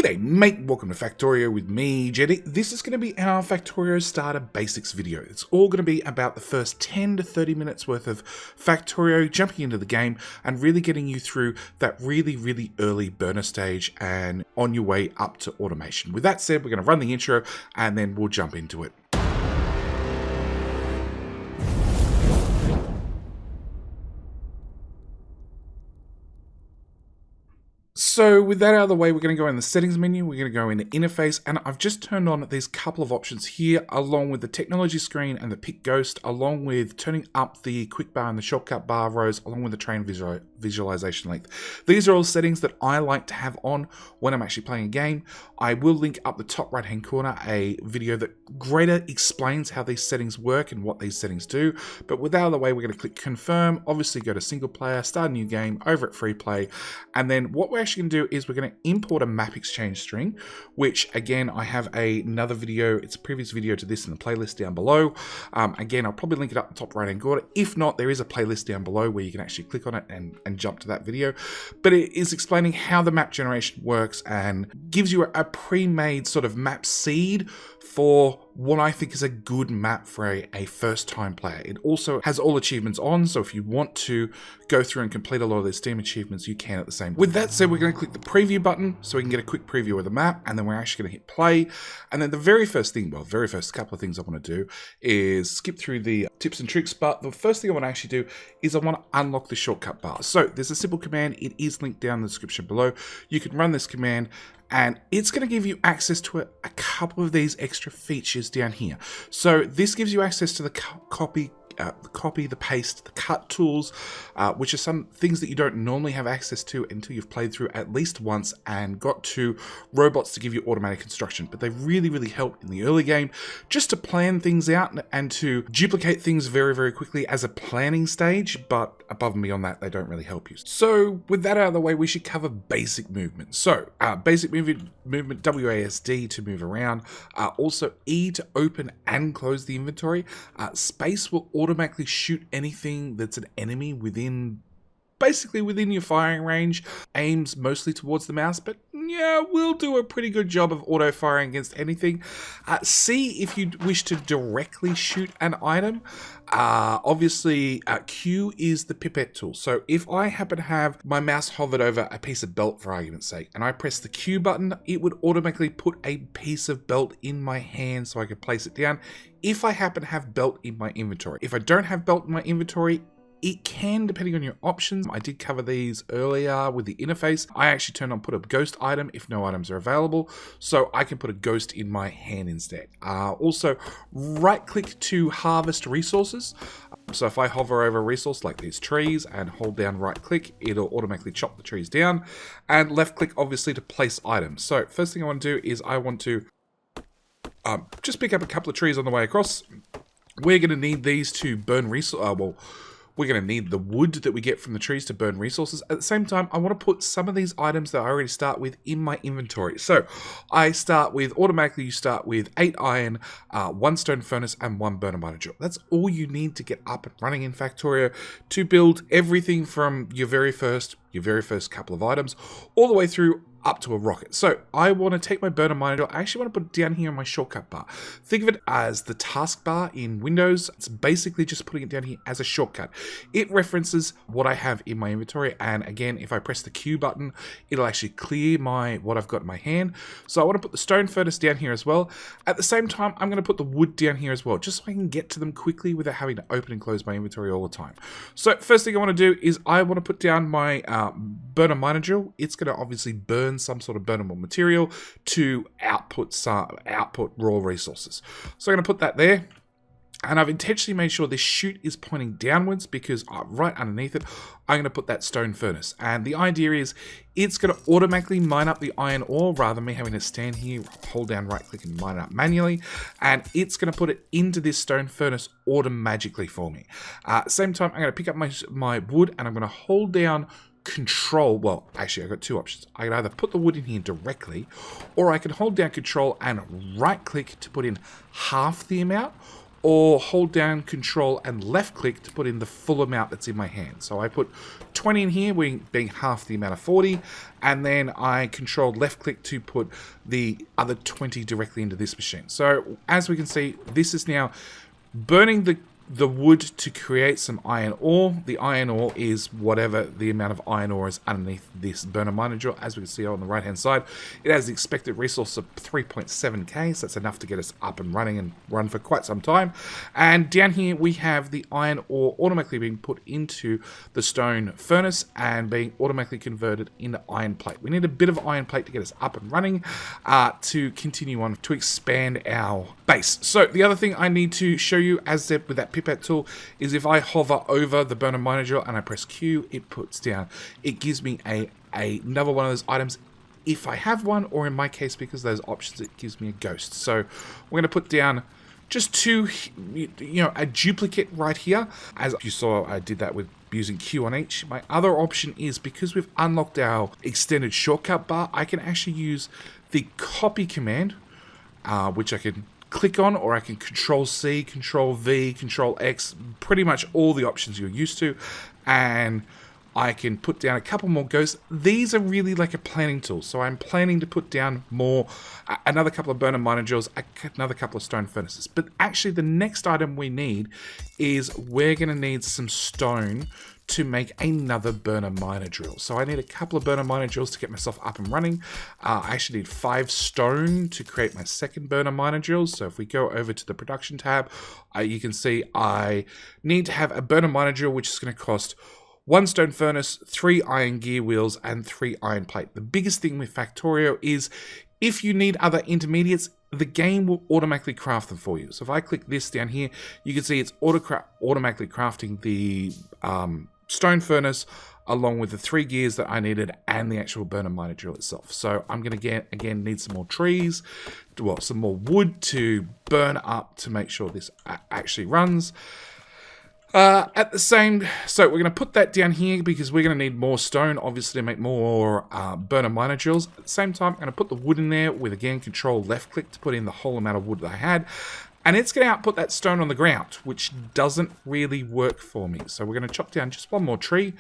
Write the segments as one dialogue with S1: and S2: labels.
S1: G'day mate, welcome to Factorio with me, Jetty. This is going to be our Factorio Starter Basics video. It's all going to be about the first 10 to 30 minutes worth of Factorio, jumping into the game and really getting you through that really early burner stage and on your way up to automation. With that said, we're going to run the intro and then we'll jump into it. So with that out of the way, we're going to go in the settings menu, we're going to go in the interface, and I've just turned on these couple of options here, along with the technology screen and the pick ghost, along with turning up the quick bar and the shortcut bar rows, along with the train visualization length. These are all settings that I like to have on when I'm actually playing a game. I will link up the top right hand corner a video that greater explains how these settings work and what these settings do. But with that out of the way, we're going to click confirm, obviously go to single player, start a new game over at free play, and then what we're actually going to do is we're going to import a map exchange string, which again I have another video, it's a previous video to this in the playlist down below. Again, I'll probably link it up the top right hand corner. If not, there is a playlist down below where you can actually click on it and jump to that video. But it is explaining how the map generation works and gives you a pre-made sort of map seed for what I think is a good map for a first-time player. It also has all achievements on, so if you want to go through and complete a lot of those Steam achievements, you can at the same time. With that said, we're going to click the preview button so we can get a quick preview of the map, and then we're actually going to hit play. And then the very first couple of things I want to do is skip through the tips and tricks, but the first thing I want to actually do is I want to unlock the shortcut bar. So there's a simple command, it is linked down in the description below. You can run this command, and it's going to give you access to a couple of these extra features down here. So this gives you access to the copy, the paste, the cut tools, which are some things that you don't normally have access to until you've played through at least once and got to robots to give you automatic construction. But they really help in the early game just to plan things out and to duplicate things very quickly as a planning stage, but above and beyond that, they don't really help you. So with that out of the way, we should cover basic movement. So basic movement, WASD to move around, also E to open and close the inventory, space will automatically shoot anything that's an enemy basically within your firing range, aims mostly towards the mouse, but yeah, we'll do a pretty good job of auto firing against anything. C if you wish to directly shoot an item. Obviously, Q is the Pipette tool. So if I happen to have my mouse hovered over a piece of belt, for argument's sake, and I press the Q button, it would automatically put a piece of belt in my hand so I could place it down if I happen to have belt in my inventory. If I don't have belt in my inventory, it can, depending on your options. I did cover these earlier with the interface. I actually turned on put a ghost item if no items are available, so I can put a ghost in my hand instead. Also, right click to harvest resources. So if I hover over a resource like these trees and hold down right click, it'll automatically chop the trees down, and left click obviously to place items. So first thing I want to do is I want to just pick up a couple of trees on the way across. We're going to need these to burn resources. We're going to need the wood that we get from the trees to burn resources. At the same time, I want to put some of these items that I already start with in my inventory. So I start with, automatically you start with 8 iron, 1 stone furnace, and 1 burner miner drill. That's all you need to get up and running in Factorio to build everything from your very first couple of items all the way through up to a rocket. So I want to take my burner miner drill. I actually want to put it down here in my shortcut bar. Think of it as the taskbar in Windows. It's basically just putting it down here as a shortcut. It references what I have in my inventory, and again, if I press the Q button, it'll actually clear what I've got in my hand. So I want to put the stone furnace down here as well. At the same time, I'm going to put the wood down here as well, just so I can get to them quickly without having to open and close my inventory all the time. So first thing I want to do is I want to put down my burner miner drill. It's going to obviously burn some sort of burnable material to output raw resources. So I'm going to put that there. And I've intentionally made sure this chute is pointing downwards because right underneath it, I'm going to put that stone furnace. And the idea is it's going to automatically mine up the iron ore rather than me having to stand here, hold down right click and mine it up manually. And it's going to put it into this stone furnace automatically for me. At the same time, I'm going to pick up my wood and I'm going to hold down Control. Well, actually, I've got two options. I can either put the wood in here directly, or I can hold down Control and right click to put in half the amount, or hold down Control and left click to put in the full amount that's in my hand. So I put 20 in here, being half the amount of 40, and then I controlled left click to put the other 20 directly into this machine. So as we can see, this is now burning the wood to create some iron ore. The iron ore is whatever the amount of iron ore is underneath this burner miner drill. As we can see on the right hand side, it has the expected resource of 3.7k, so that's enough to get us up and running and run for quite some time. And down here we have the iron ore automatically being put into the stone furnace and being automatically converted into iron plate. We need a bit of iron plate to get us up and running to continue on to expand our base. So the other thing I need to show you, as said with that Pipette tool, is if I hover over the burner miner drill and I press Q, it puts down, it gives me another one of those items if I have one, or in my case, because of those options, it gives me a ghost. So we're going to put down just two, a duplicate right here. As you saw, I did that with using Q on each. My other option is, because we've unlocked our extended shortcut bar, I can actually use the copy command, which I can click on, or I can Control C, Control V, Control X, pretty much all the options you're used to, and I can put down a couple more ghosts. These are really like a planning tool, so I'm planning to put down more, another couple of burner miner drills, another couple of stone furnaces. But actually the next item we need is we're going to need some stone to make another burner miner drill. So I need a couple of burner miner drills to get myself up and running. I actually need 5 stone to create my second burner miner drill. So if we go over to the production tab, you can see I need to have a burner miner drill, which is going to cost 1 stone furnace, 3 iron gear wheels, and 3 iron plate. The biggest thing with Factorio is if you need other intermediates, the game will automatically craft them for you. So if I click this down here, you can see it's automatically crafting the stone furnace along with the 3 gears that I needed and the actual burner miner drill itself. So I'm going to again need some more trees, well, some more wood to burn up to make sure this actually runs. So we're going to put that down here because we're going to need more stone, obviously, to make more burner miner drills. At the same time, I'm going to put the wood in there with, again, Control left click to put in the whole amount of wood that I had. And it's going to output that stone on the ground, which doesn't really work for me. So we're going to chop down just one more tree,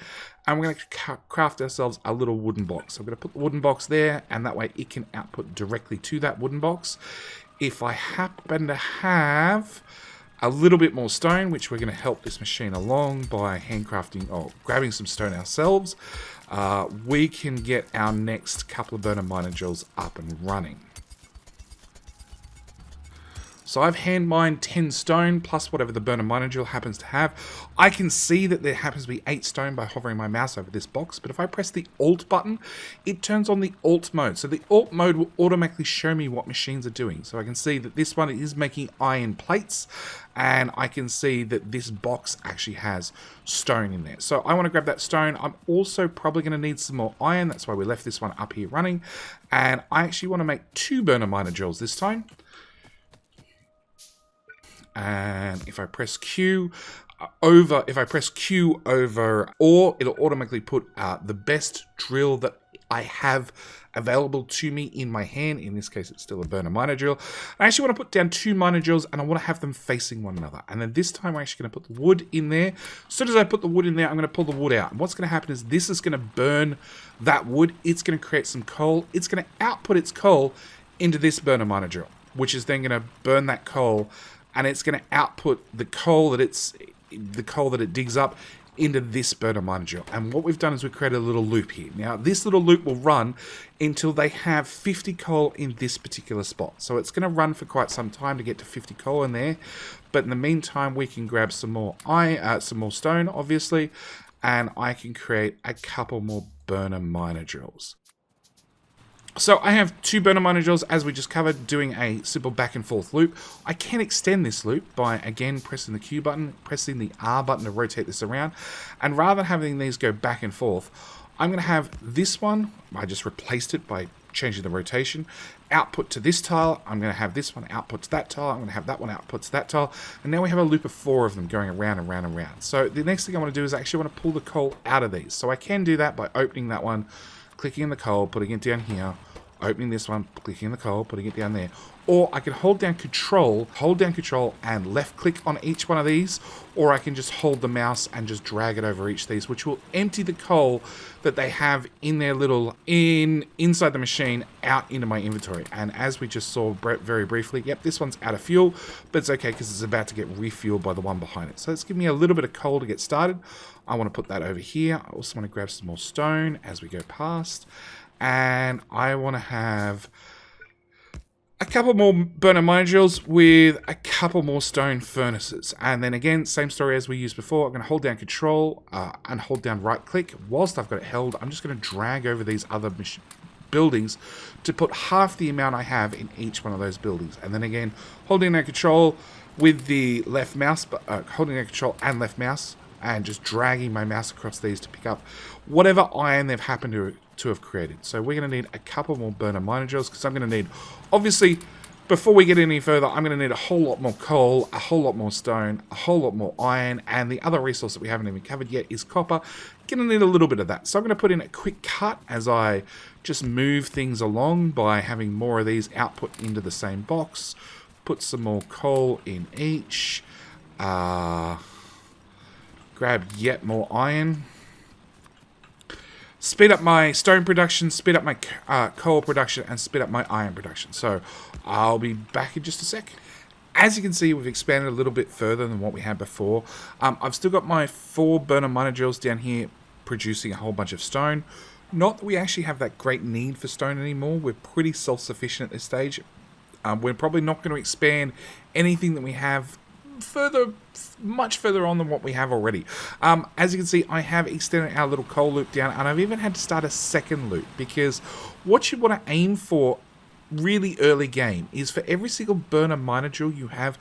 S1: and we're going to craft ourselves a little wooden box. So I'm going to put the wooden box there, and that way it can output directly to that wooden box. If I happen to have a little bit more stone, which we're going to help this machine along by handcrafting or grabbing some stone ourselves, we can get our next couple of burner miner drills up and running. So I've hand mined 10 stone plus whatever the burner miner drill happens to have. I can see that there happens to be 8 stone by hovering my mouse over this box, but if I press the Alt button, it turns on the Alt mode. So the Alt mode will automatically show me what machines are doing. So I can see that this one is making iron plates, and I can see that this box actually has stone in there. So I want to grab that stone. I'm also probably going to need some more iron. That's why we left this one up here running. And I actually want to make 2 burner miner drills this time. And if I press Q over, or it'll automatically put the best drill that I have available to me in my hand. In this case, it's still a burner miner drill. I actually want to put down 2 miner drills, and I want to have them facing one another. And then this time, I'm actually going to put the wood in there. As soon as I put the wood in there, I'm going to pull the wood out. And what's going to happen is this is going to burn that wood. It's going to create some coal. It's going to output its coal into this burner miner drill, which is then going to burn that coal, and it's going to output the coal that it digs up into this burner miner drill. And what we've done is we've created a little loop here. Now, this little loop will run until they have 50 coal in this particular spot. So it's going to run for quite some time to get to 50 coal in there. But in the meantime, we can grab some more stone, obviously, and I can create a couple more burner miner drills. So I have 2 burner miner drills, as we just covered, doing a simple back and forth loop. I can extend this loop by, again, pressing the Q button, pressing the R button to rotate this around. And rather than having these go back and forth, I'm going to have this one, I just replaced it by changing the rotation, output to this tile. I'm going to have this one output to that tile. I'm going to have that one output to that tile. And now we have a loop of 4 of them going around and around and around. So the next thing I want to do is I actually want to pull the coal out of these. So I can do that by opening that one, clicking in the coal, putting it down here, opening this one, clicking the coal, putting it down there. Or I can hold down control and left click on each one of these, or I can just hold the mouse and just drag it over each of these, which will empty the coal that they have in their little, inside the machine out into my inventory. And as we just saw very briefly, yep, this one's out of fuel, but it's okay because it's about to get refueled by the one behind it. So let's give me a little bit of coal to get started. I want to put that over here. I also want to grab some more stone as we go past. And I want to have a couple more burner mine drills with a couple more stone furnaces. And then again, same story as we used before. I'm going to hold down control and hold down right click. Whilst I've got it held, I'm just going to drag over these other buildings to put half the amount I have in each one of those buildings. And then again, holding down control with the left mouse, holding down control and left mouse, and just dragging my mouse across these to pick up whatever iron they've happened to have created. So we're going to need a couple more burner miner drills, because I'm going to need, obviously, before we get any further, I'm going to need a whole lot more coal, a whole lot more stone, a whole lot more iron, and the other resource that we haven't even covered yet is copper. Going to need a little bit of that. So I'm going to put in a quick cut as I just move things along by having more of these output into the same box. Put some more coal in each. Grab yet more iron. Speed up my stone production, speed up my coal production, and speed up my iron production. So I'll be back in just a sec. As you can see, we've expanded a little bit further than what we had before. I've still got my 4 burner miner drills down here producing a whole bunch of stone. Not that we actually have that great need for stone anymore. We're pretty self-sufficient at this stage. We're probably not going to expand anything that we have much further on than what we have already. As you can see, I have extended our little coal loop down, and I've even had to start a second loop, because what you want to aim for really early game is for every single burner miner drill you have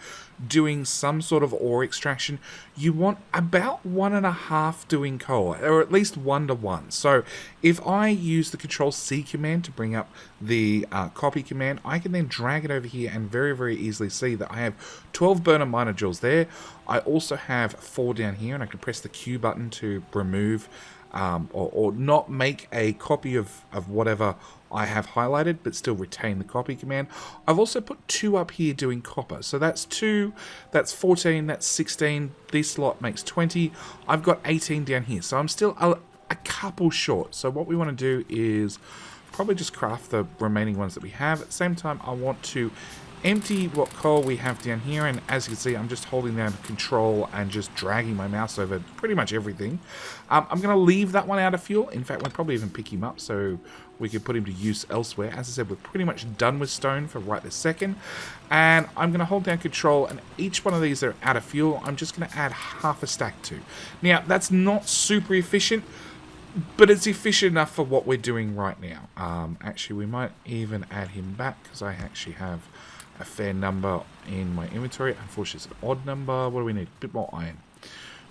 S1: doing some sort of ore extraction, you want about 1.5 doing coal, or at least 1 to 1. So if I use the Control-C command to bring up the copy command, I can then drag it over here and very easily see that I have 12 burner miner drills there. I also have 4 down here, and I can press the Q button to remove or not make a copy of whatever I have highlighted, but still retain the copy command. I've also put 2 up here doing copper. So that's 2, that's 14, that's 16. This slot makes 20. I've got 18 down here. So I'm still a couple short. So what we want to do is probably just craft the remaining ones that we have. At the same time, I want to empty what coal we have down here, and as you can see, I'm just holding down control and just dragging my mouse over pretty much everything. I'm going to leave that one out of fuel. In fact, we'll probably even pick him up so we can put him to use elsewhere. As I said, we're pretty much done with stone for right this second, and I'm going to hold down control, and each one of these that are out of fuel, I'm just going to add half a stack to. Now, that's not super efficient, but it's efficient enough for what we're doing right now. Actually, we might even add him back, because I actually have a fair number in my inventory. Unfortunately, it's an odd number. What do we need? A bit more iron.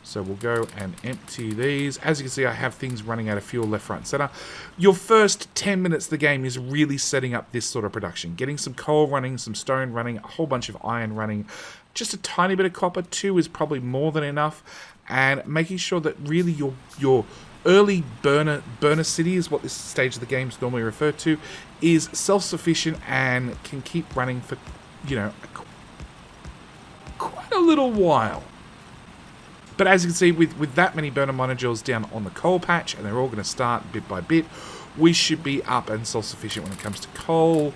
S1: So we'll go and empty these. As you can see, I have things running out of fuel left, right, and center. Your first 10 minutes of the game is really setting up this sort of production. Getting some coal running, some stone running, a whole bunch of iron running. Just a tiny bit of copper. 2 is probably more than enough. And making sure that really your early burner city is what this stage of the game is normally referred to, is self-sufficient and can keep running for, you know, quite a little while. But as you can see, with that many burner miner drills down on the coal patch, and they're all going to start bit by bit, we should be up and self-sufficient when it comes to coal.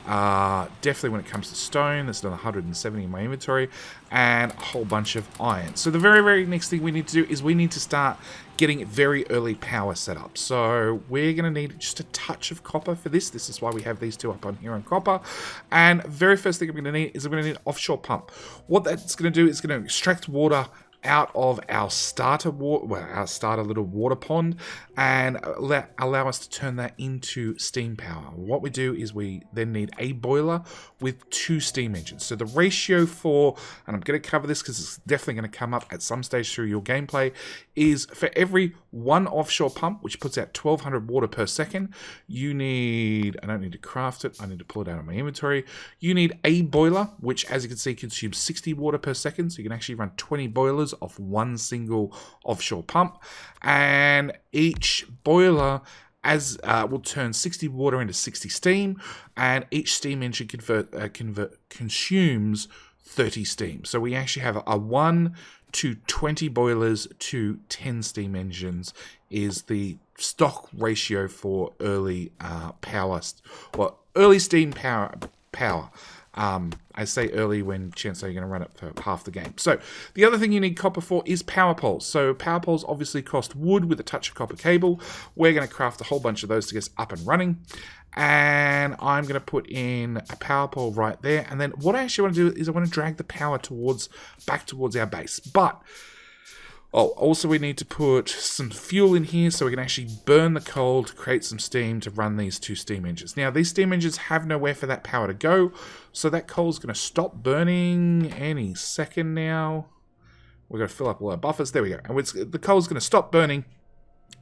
S1: Definitely when it comes to stone. There's another 170 in my inventory, and a whole bunch of iron. So the very next thing we need to do is we need to start getting very early power set up. So we're going to need just a touch of copper for this. This is why we have these 2 up on here on copper. And very first thing I'm going to need is I'm going to need an offshore pump. What that's going to do is going to extract water out of our starter little water pond, and allow us to turn that into steam power. What we do is we then need a boiler with 2 steam engines. So the ratio for, and I'm going to cover this because it's definitely going to come up at some stage through your gameplay, is for every 1 offshore pump, which puts out 1200 water per second, you need, I don't need to craft it, I need to pull it out of my inventory, you need a boiler, which as you can see consumes 60 water per second, so you can actually run 20 boilers off 1 single offshore pump, and each boiler as will turn 60 water into 60 steam, and each steam engine consumes 30 steam. So we actually have a 1 to 20 boilers to 10 steam engines is the stock ratio for early early steam power. I say early when chances are you're going to run it for half the game. So the other thing you need copper for is power poles. So power poles obviously cost wood with a touch of copper cable. We're going to craft a whole bunch of those to get us up and running. And I'm going to put in a power pole right there. And then what I actually want to do is I want to drag the power back towards our base. But also we need to put some fuel in here so we can actually burn the coal to create some steam to run these 2 steam engines. Now, these steam engines have nowhere for that power to go, so that coal is going to stop burning any second now. We're going to fill up all our buffers. There we go. And the coal is going to stop burning,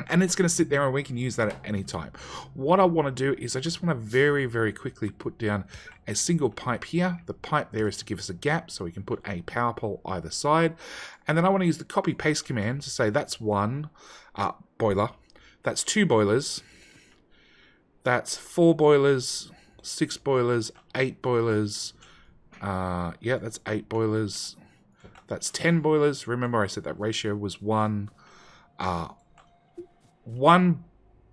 S1: and it's going to sit there and we can use that at any time. What I want to do is I just want to very, very quickly put down a single pipe here. The pipe there is to give us a gap so we can put a power pole either side. And then I want to use the copy paste command to say that's 1 boiler, that's 2 boilers, that's 4 boilers, 6 boilers, 8 boilers, yeah, that's 8 boilers, that's 10 boilers. Remember I said that ratio was 1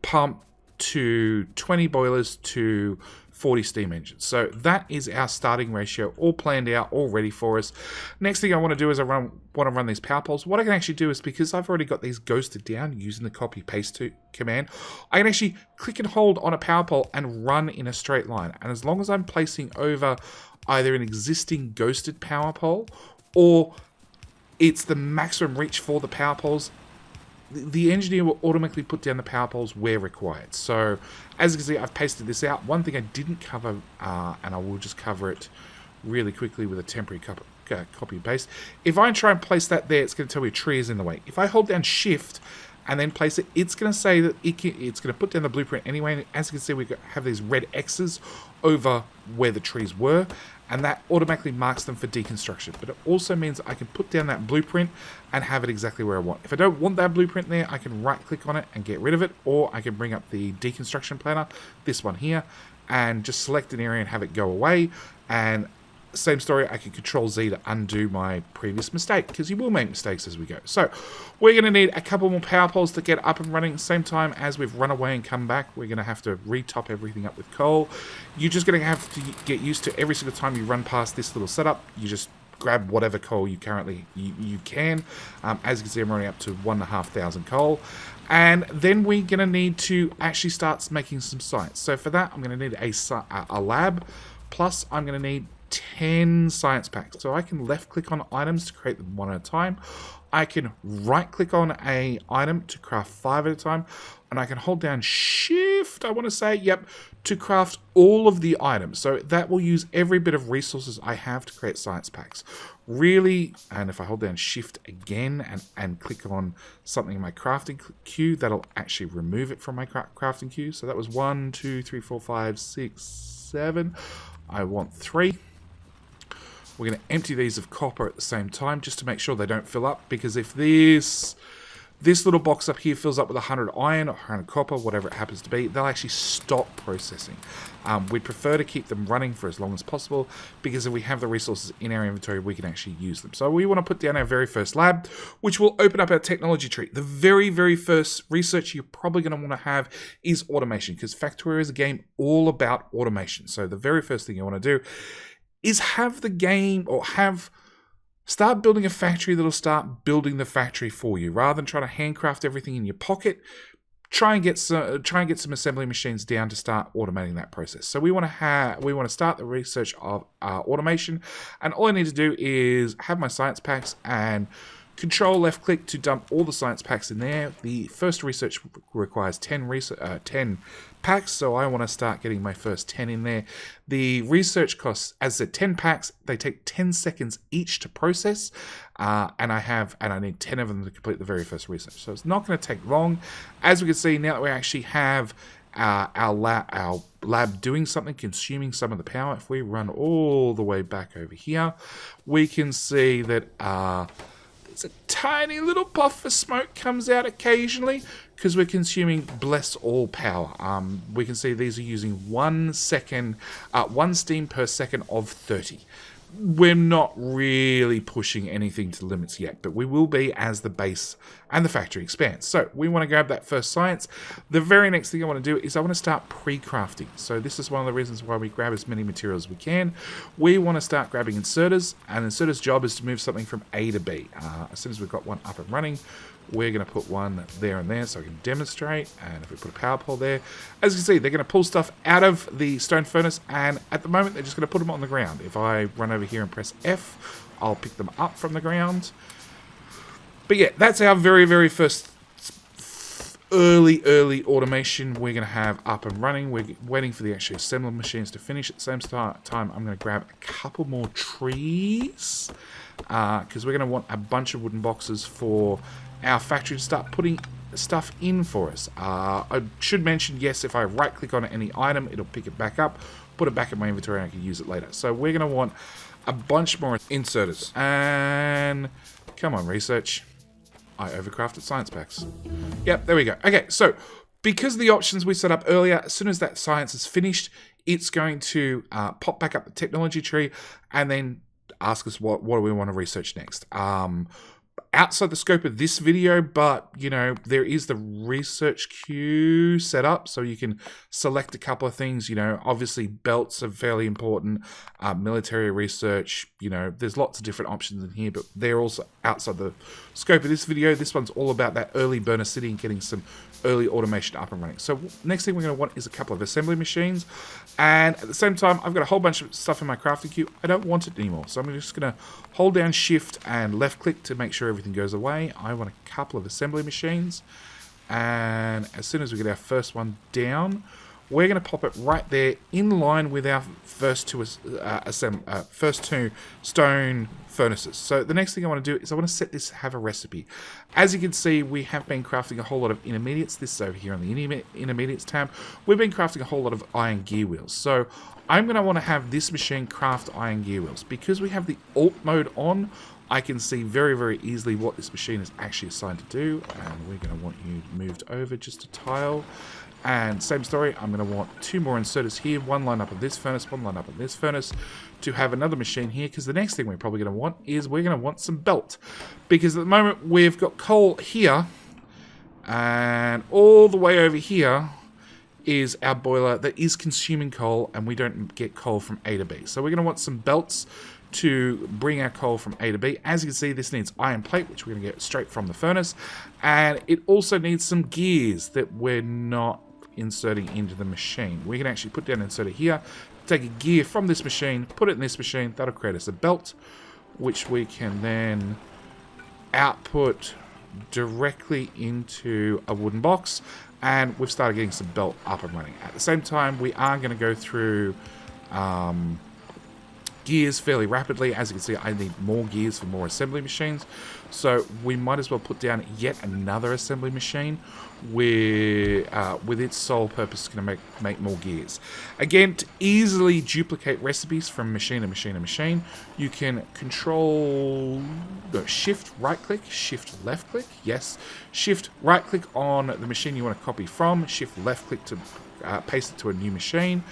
S1: pump to 20 boilers to 40 steam engines. So that is our starting ratio, all planned out, all ready for us. Next thing I want to do is I want to run these power poles. What I can actually do is, because I've already got these ghosted down using the copy paste command, I can actually click and hold on a power pole and run in a straight line. And as long as I'm placing over either an existing ghosted power pole or it's the maximum reach for the power poles, the engineer will automatically put down the power poles where required. So, as you can see, I've pasted this out. One thing I didn't cover, and I will just cover it really quickly with a temporary copy and paste. If I try and place that there, it's going to tell me a tree is in the way. If I hold down Shift and then place it, it's going to say that it's going to put down the blueprint anyway. And as you can see, we have these red X's over where the trees were, and that automatically marks them for deconstruction. But it also means I can put down that blueprint and have it exactly where I want. If I don't want that blueprint there, I can right click on it and get rid of it, or I can bring up the deconstruction planner, this one here, and just select an area and have it go away. And same story, I can Control Z to undo my previous mistake, because you will make mistakes as we go. So we're going to need a couple more power poles to get up and running. Same time as we've run away and come back, we're going to have to retop everything up with coal. You're just going to have to get used to every single time you run past this little setup, you just grab whatever coal you currently you can. As you can see, I'm running up to 1,500 coal. And then we're going to need to actually start making some sites. So for that, I'm going to need a lab, plus I'm going to need 10 science packs. So I can left click on items to create them one at a time. I can right click on a item to craft 5 at a time, and I can hold down Shift, I want to say, yep, to craft all of the items. So that will use every bit of resources I have to create science packs. Really, and if I hold down Shift again and click on something in my crafting queue, that'll actually remove it from my crafting queue. So that was 1, 2, 3, 4, 5, 6, 7. I want 3. We're going to empty these of copper at the same time just to make sure they don't fill up, because if this little box up here fills up with 100 iron or 100 copper, whatever it happens to be, they'll actually stop processing. We'd prefer to keep them running for as long as possible, because if we have the resources in our inventory, we can actually use them. So we want to put down our very first lab, which will open up our technology tree. The very, very first research you're probably going to want to have is automation, because Factorio is a game all about automation. So the very first thing you want to do is have the game, or start building a factory that'll start building the factory for you, rather than trying to handcraft everything in your pocket. Try and get some assembly machines down to start automating that process. So we want to start the research of automation, and all I need to do is have my science packs and Control left click to dump all the science packs in there. The first research requires 10 packs, so I want to start getting my first 10 in there. The research costs, as I said, 10 packs. They take 10 seconds each to process, and I need 10 of them to complete the very first research. So it's not going to take long. As we can see, now that we actually have our lab doing something, consuming some of the power, if we run all the way back over here, we can see that There's a tiny little puff of smoke comes out occasionally because we're consuming bless all power. We can see these are using 1 second, 1 steam per second of 30. We're not really pushing anything to the limits yet, but we will be as the base and the factory expands. So we want to grab that first science. The very next thing I want to do is I want to start pre-crafting. So this is one of the reasons why we grab as many materials as we can. We want to start grabbing inserters, and inserters' job is to move something from A to B. As soon as we've got one up and running, we're going to put one there and there so I can demonstrate. And if we put a power pole there, as you can see, they're going to pull stuff out of the stone furnace, and at the moment they're just going to put them on the ground. If I run over here and press F, I'll pick them up from the ground. But yeah, that's our very, very first early automation we're going to have up and running. We're waiting for the actual assembly machines to finish. At the same time, I'm going to grab a couple more trees because we're going to want a bunch of wooden boxes for our factory to start putting stuff in for us. I should mention, yes, if I right click on any item, it'll pick it back up, put it back in my inventory, and I can use it later. So we're going to want a bunch more inserters. And come on, research. I overcrafted science packs. Yep, there we go. Okay, so because of the options we set up earlier, as soon as that science is finished, it's going to pop back up the technology tree and then ask us what do we want to research next. Outside the scope of this video, but you know, there is the research queue set up, so you can select a couple of things. You know, obviously belts are fairly important, military research, you know, there's lots of different options in here, but they're also outside the scope of this video. This one's all about that early burner city and getting some early automation up and running. So next thing we're going to want is a couple of assembly machines, and at the same time I've got a whole bunch of stuff in my crafting queue. I don't want it anymore, so I'm just going to hold down shift and left click to make sure everything goes away. I want a couple of assembly machines, and as soon as we get our first one down, we're going to pop it right there in line with our first two stone furnaces. So the next thing I want to do is I want to set this to have a recipe. As you can see, we have been crafting a whole lot of intermediates. This is over here on the intermediates tab. We've been crafting a whole lot of iron gear wheels. So I'm going to want to have this machine craft iron gear wheels. Because we have the alt mode on, I can see very, very easily what this machine is actually assigned to do. And we're going to want you moved over just a tile. And same story, I'm going to want 2 more inserters here, one line up of this furnace, one line up of this furnace, to have another machine here, because the next thing we're probably going to want is we're going to want some belt. Because at the moment we've got coal here, and all the way over here is our boiler that is consuming coal, and we don't get coal from A to B. So we're going to want some belts to bring our coal from A to B. As you can see, this needs iron plate, which we're going to get straight from the furnace, and it also needs some gears that we're not inserting into the machine. We can actually put down an inserter here, take a gear from this machine, put it in this machine. That'll create us a belt, which we can then output directly into a wooden box, and we've started getting some belt up and running. At the same time, we are going to go through gears fairly rapidly. As you can see, I need more gears for more assembly machines, so we might as well put down yet another assembly machine with its sole purpose going to make more gears. Again, to easily duplicate recipes from machine to machine to machine, you can shift right click, shift left click, yes, shift right click on the machine you want to copy from, shift left click to paste it to a new machine.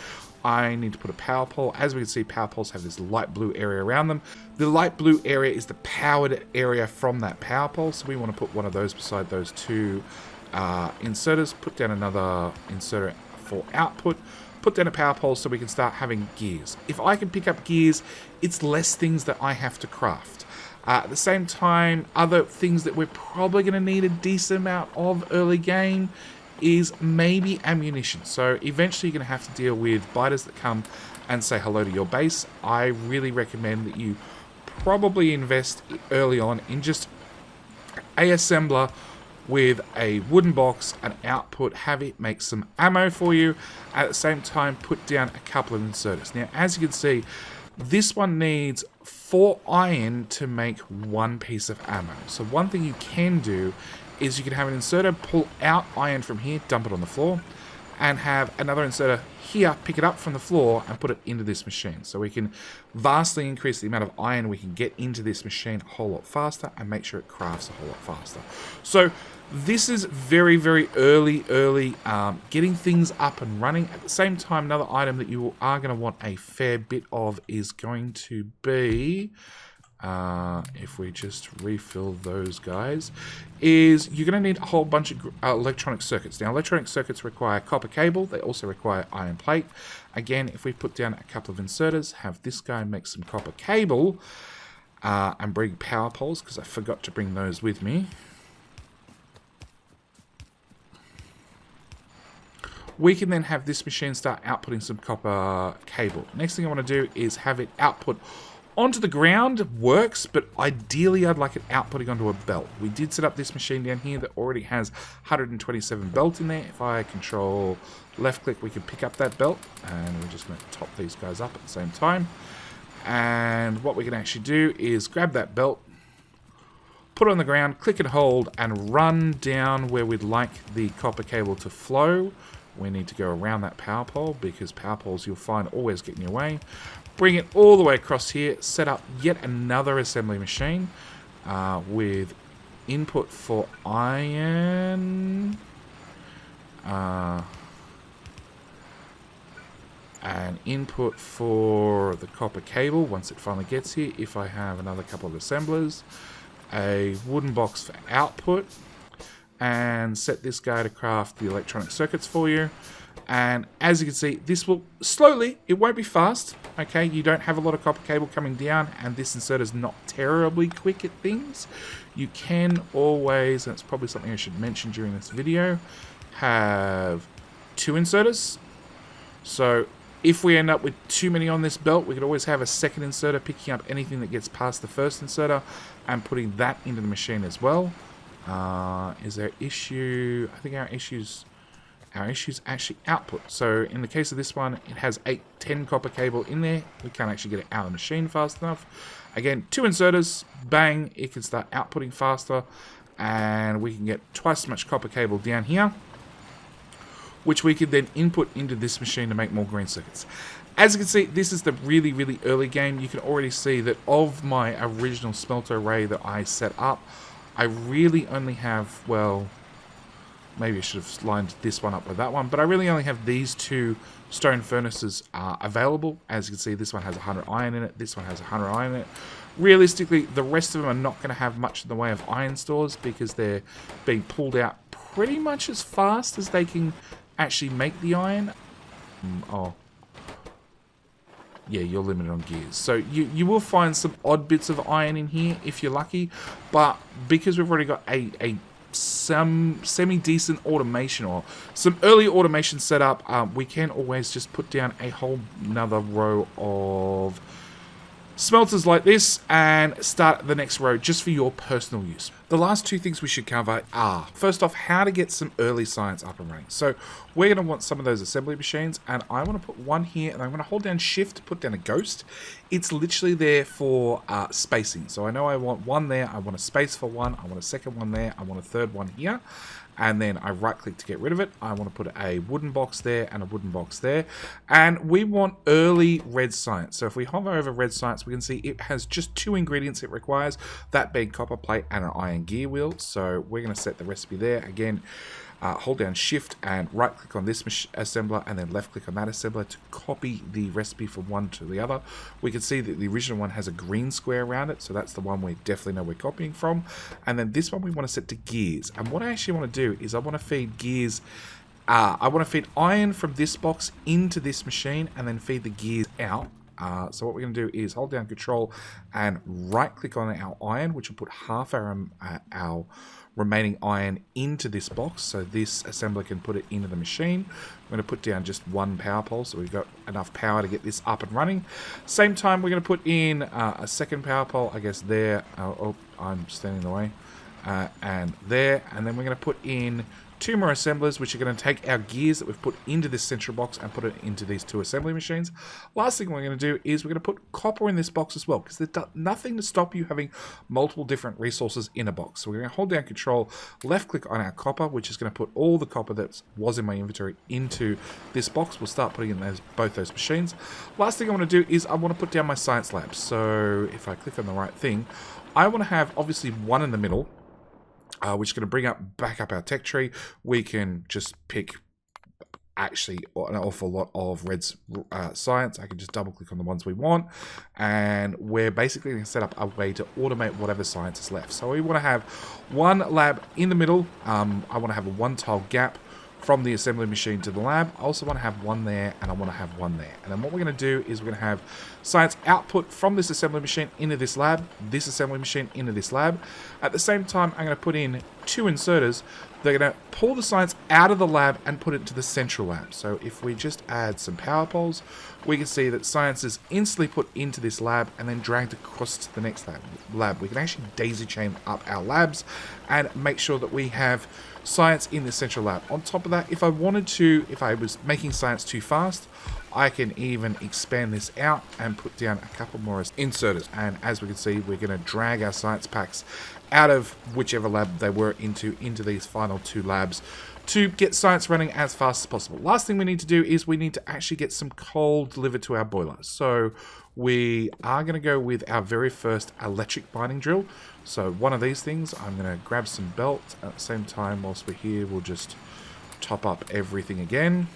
S1: I need to put a power pole. As we can see, power poles have this light blue area around them. The light blue area is the powered area from that power pole, so we want to put one of those beside those 2 inserters, put down another inserter for output, put down a power pole so we can start having gears. If I can pick up gears, it's less things that I have to craft. At the same time, other things that we're probably going to need a decent amount of early game is maybe ammunition. So eventually you're going to have to deal with biters that come and say hello to your base. I really recommend that you probably invest early on in just a assembler with a wooden box, an output, have it make some ammo for you. At the same time, put down a couple of inserters. Now, as you can see, this one needs 4 iron to make 1 piece of ammo. So one thing you can do is you can have an inserter pull out iron from here, dump it on the floor, and have another inserter here, pick it up from the floor and put it into this machine. So we can vastly increase the amount of iron we can get into this machine a whole lot faster and make sure it crafts a whole lot faster. So this is very, very early getting things up and running. At the same time, another item that you are going to want a fair bit of is going to be... if we just refill those guys, is you're going to need a whole bunch of electronic circuits. Now, electronic circuits require copper cable. They also require iron plate. Again, if we put down a couple of inserters, have this guy make some copper cable, and bring power poles, because I forgot to bring those with me. We can then have this machine start outputting some copper cable. Next thing I want to do is have it output onto the ground. Works, but ideally I'd like it outputting onto a belt. We did set up this machine down here that already has 127 belt in there. If I control left click, we can pick up that belt, and we're just going to top these guys up at the same time. And what we can actually do is grab that belt, put it on the ground, click and hold, and run down where we'd like the copper cable to flow. We need to go around that power pole, because power poles you'll find always get in your way. Bring it all the way across here, set up yet another assembly machine with input for iron and input for the copper cable once it finally gets here. If I have another couple of assemblers, a wooden box for output, and set this guy to craft the electronic circuits for you. And as you can see, this will slowly, it won't be fast, okay? You don't have a lot of copper cable coming down, and this inserter is not terribly quick at things. You can always, and it's probably something I should mention during this video, have 2 inserters. So if we end up with too many on this belt, we could always have a second inserter picking up anything that gets past the first inserter and putting that into the machine as well. Is there issue? I think our issues actually output. So in the case of this one, it has 10 copper cable in there. We can't actually get it out of the machine fast enough. Again, 2 inserters, bang, it can start outputting faster, and we can get twice as much copper cable down here, which we could then input into this machine to make more green circuits. As you can see, this is the really, really early game. You can already see that of my original smelter array that I set up, I really only have, well, maybe I should have lined this one up with that one, but I really only have these 2 stone furnaces available. As you can see, this one has 100 iron in it, this one has 100 iron in it. Realistically, the rest of them are not going to have much in the way of iron stores, because they're being pulled out pretty much as fast as they can actually make the iron. Yeah, you're limited on gears. So you will find some odd bits of iron in here if you're lucky, but because we've already got some semi-decent automation or some early automation set up, we can always just put down a whole nother row of smelters like this and start the next row just for your personal use. The last 2 things we should cover are, first off, how to get some early science up and running. So we're going to want some of those assembly machines, and I want to put one here, and I'm going to hold down shift to put down a ghost. It's literally there for spacing. So I know I want one there, I want a space for one, I want a second one there, I want a third one here. And then I right click to get rid of it. I want to put a wooden box there and a wooden box there. And we want early red science. So if we hover over red science, we can see it has just 2 ingredients it requires, that being copper plate and an iron gear wheel. So we're going to set the recipe there. Again, hold down shift and right click on this assembler, and then left click on that assembler to copy the recipe from one to the other. We can see that the original one has a green square around it, so that's the one we definitely know we're copying from. And then this one we want to set to gears, and what I actually want to do is I want to feed gears, I want to feed iron from this box into this machine and then feed the gears out. So what we're going to do is hold down control and right click on our iron, which will put half our remaining iron into this box, so this assembler can put it into the machine. I'm going to put down just 1 power pole, so we've got enough power to get this up and running. Same time, we're going to put in a second power pole, I guess there. Oh, I'm standing in the way. And there, and then we're going to put in 2 more assemblers, which are going to take our gears that we've put into this central box and put it into these 2 assembly machines. Last thing we're going to do is we're going to put copper in this box as well, because there's nothing to stop you having multiple different resources in a box. So we're going to hold down Control, left click on our copper, which is going to put all the copper that was in my inventory into this box. We'll start putting in both those machines. Last thing I want to do is I want to put down my science lab. So if I click on the right thing, I want to have obviously one in the middle, which is going to bring back up our tech tree. We can just pick actually an awful lot of red science. I can just double click on the ones we want, and we're basically going to set up a way to automate whatever science is left. So we want to have one lab in the middle. I want to have a 1 tile gap from the assembly machine to the lab. I also want to have one there, and I want to have one there. And then what we're going to do is we're going to have science output from this assembly machine into this lab, this assembly machine into this lab. At the same time, I'm going to put in 2 inserters. They're going to pull the science out of the lab and put it into the central lab. So if we just add some power poles, we can see that science is instantly put into this lab and then dragged across to the next lab. We can actually daisy chain up our labs and make sure that we have science in the central lab. On top of that, if I wanted to, if I was making science too fast, I can even expand this out and put down a couple more inserters. And as we can see, we're going to drag our science packs out of whichever lab they were into these final 2 labs to get science running as fast as possible. Last thing we need to do is we need to actually get some coal delivered to our boiler. So we are going to go with our very first electric mining drill. So one of these things, I'm going to grab some belt. At the same time, whilst we're here, we'll just top up everything again.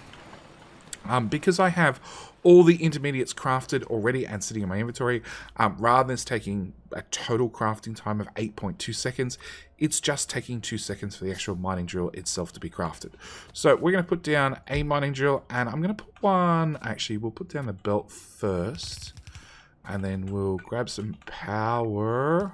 S1: Because I have all the intermediates crafted already and sitting in my inventory, rather than taking a total crafting time of 8.2 seconds, it's just taking 2 seconds for the actual mining drill itself to be crafted. So we're going to put down a mining drill, and I'm going to put one, actually we'll put down the belt first, and then we'll grab some power,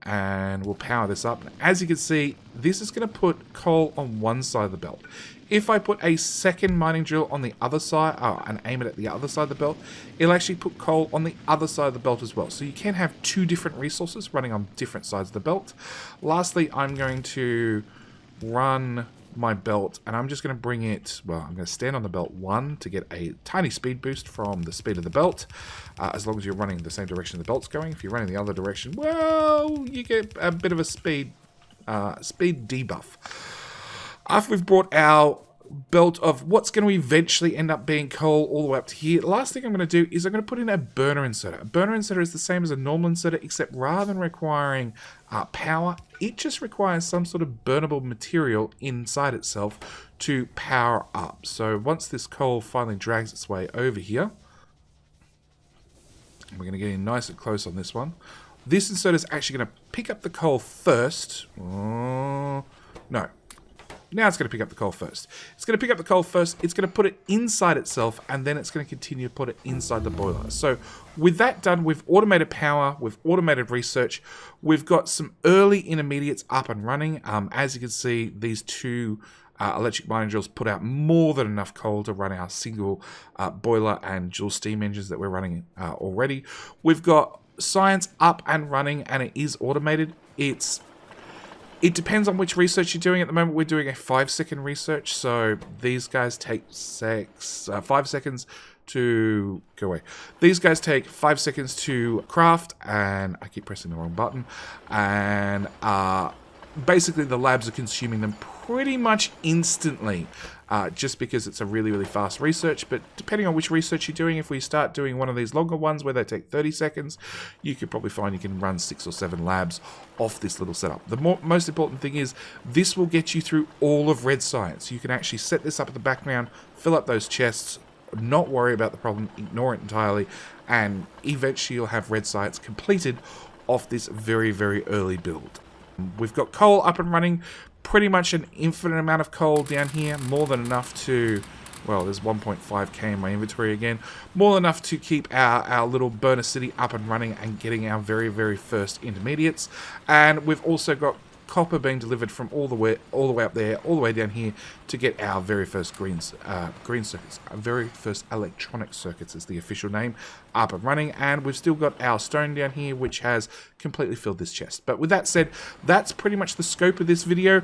S1: and we'll power this up. As you can see, this is going to put coal on one side of the belt. If I put a second mining drill on the other side, and aim it at the other side of the belt, it'll actually put coal on the other side of the belt as well. So you can have 2 different resources running on different sides of the belt. Lastly, I'm going to run my belt, and I'm just going to bring it, well, I'm going to stand on the belt 1 to get a tiny speed boost from the speed of the belt, as long as you're running the same direction the belt's going. If you're running the other direction, well, you get a bit of a speed debuff. After we've brought our belt of what's going to eventually end up being coal all the way up to here, the last thing I'm going to do is I'm going to put in a burner inserter. A burner inserter is the same as a normal inserter, except rather than requiring power, it just requires some sort of burnable material inside itself to power up. So once this coal finally drags its way over here, we're going to get in nice and close on this one. This inserter is actually going to pick up the coal first. No. Now it's going to pick up the coal first. It's going to pick up the coal first, it's going to put it inside itself, and then it's going to continue to put it inside the boiler. So with that done, we've automated power, we've automated research, we've got some early intermediates up and running. As you can see, these 2 electric mining drills put out more than enough coal to run our single boiler and dual steam engines that we're running already. We've got science up and running, and it is automated. It depends on which research you're doing. At the moment, we're doing a 5-second research, so these guys take 5 seconds to go away. These guys take 5 seconds to craft, and I keep pressing the wrong button. And basically, the labs are consuming them pretty much instantly, just because it's a really, really fast research. But depending on which research you're doing, if we start doing one of these longer ones where they take 30 seconds, you could probably find you can run 6 or 7 labs off this little setup. The most important thing is this will get you through all of red science. You can actually set this up in the background, fill up those chests, not worry about the problem, ignore it entirely, and eventually you'll have red science completed off this very, very early build. We've got coal up and running, pretty much an infinite amount of coal down here, more than enough to, well, there's 1.5k in my inventory again, more than enough to keep our little burner city up and running and getting our very, very first intermediates. And we've also got copper being delivered from all the way up there, all the way down here to get our very first green circuits, our very first electronic circuits is the official name, up and running. And we've still got our stone down here, which has completely filled this chest. But with that said, that's pretty much the scope of this video.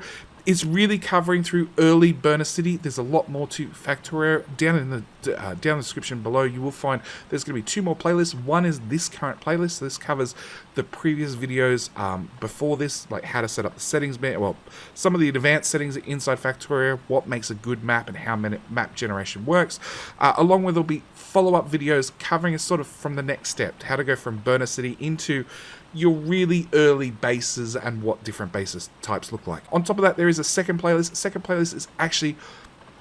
S1: It's really covering through early Burner City. There's a lot more to Factorio. Down in the description below, you will find there's going to be 2 more playlists. One is this current playlist. So this covers the previous videos before this, like how to set up the settings, well, some of the advanced settings inside Factorio, what makes a good map and how map generation works. Along with there'll be follow-up videos covering it sort of from the next step, how to go from Burner City into your really early bases and what different bases types look like. On top of that, there is a second playlist. The second playlist is actually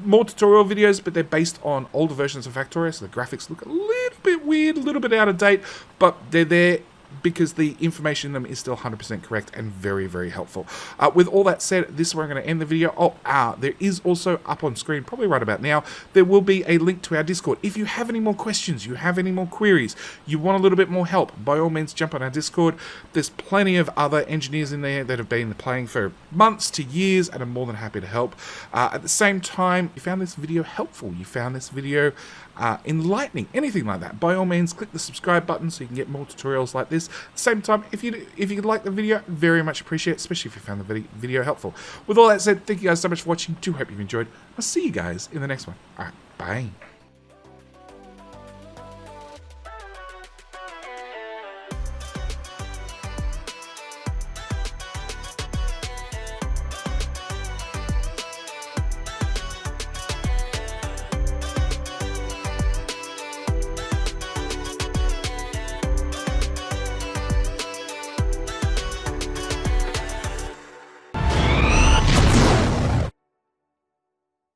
S1: more tutorial videos, but they're based on older versions of Factorio, so the graphics look a little bit weird, a little bit out of date, but they're there because the information in them is still 100% correct and very, very helpful. With all that said, this is where I'm going to end the video. There is also up on screen, probably right about now, there will be a link to our Discord. If you have any more questions, you have any more queries, you want a little bit more help, by all means jump on our Discord. There's plenty of other engineers in there that have been playing for months to years and are more than happy to help. At the same time, you found this video helpful, you found this video enlightening, anything like that, by all means click the subscribe button so you can get more tutorials like this. At the same time, if you like the video, very much appreciate it, especially if you found the video helpful. With all that said, thank you guys so much for watching. Do hope you've enjoyed. I'll see you guys in the next one. Alright, bye.